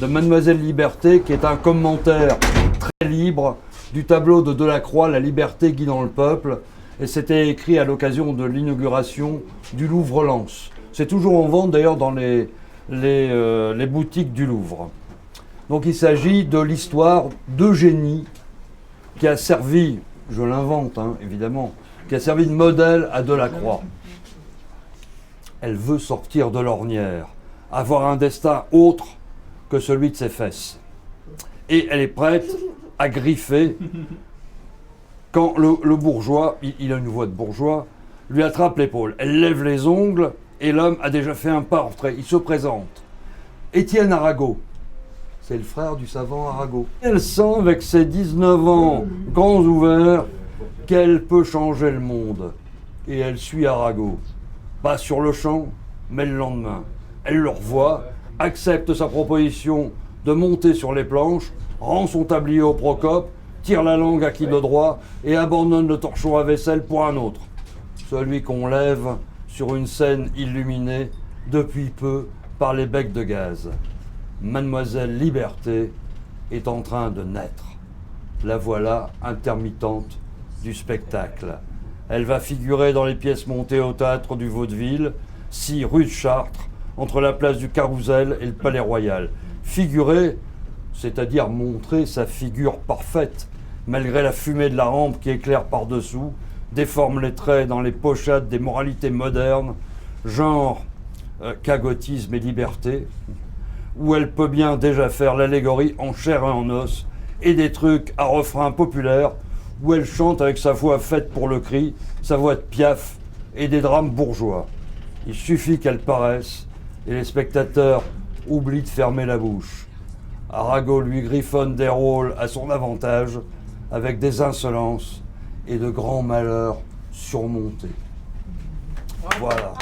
de Mademoiselle Liberté, qui est un commentaire très libre du tableau de Delacroix, La liberté guidant le peuple. Et c'était écrit à l'occasion de l'inauguration du Louvre-Lens. C'est toujours en vente d'ailleurs dans les boutiques du Louvre. Donc il s'agit de l'histoire d'Eugénie qui a servi, je l'invente évidemment, qui a servi de modèle à Delacroix. Elle veut sortir de l'ornière, avoir un destin autre que celui de ses fesses. Et elle est prête à griffer quand le bourgeois, il a une voix de bourgeois, lui attrape l'épaule. Elle lève les ongles et l'homme a déjà fait un portrait. Il se présente. Étienne Arago. C'est le frère du savant Arago. Elle sent avec ses 19 ans grands ouverts qu'elle peut changer le monde. Et elle suit Arago. Pas sur le champ, mais le lendemain. Elle le revoit, accepte sa proposition de monter sur les planches, rend son tablier au Procope, tire la langue à qui de droit et abandonne le torchon à vaisselle pour un autre. Celui qu'on lève sur une scène illuminée depuis peu par les becs de gaz. Mademoiselle Liberté est en train de naître. La voilà intermittente du spectacle. Elle va figurer dans les pièces montées au théâtre du Vaudeville, 6 rue de Chartres, entre la place du Carrousel et le Palais Royal. Figurer, c'est-à-dire montrer sa figure parfaite, malgré la fumée de la rampe qui éclaire par-dessous, déforme les traits dans les pochades des moralités modernes, genre cagotisme et liberté, où elle peut bien déjà faire l'allégorie en chair et en os, et des trucs à refrain populaire, où elle chante avec sa voix faite pour le cri, sa voix de Piaf, et des drames bourgeois. Il suffit qu'elle paraisse, et les spectateurs oublient de fermer la bouche. Arago lui griffonne des rôles à son avantage, avec des insolences et de grands malheurs surmontés. Voilà.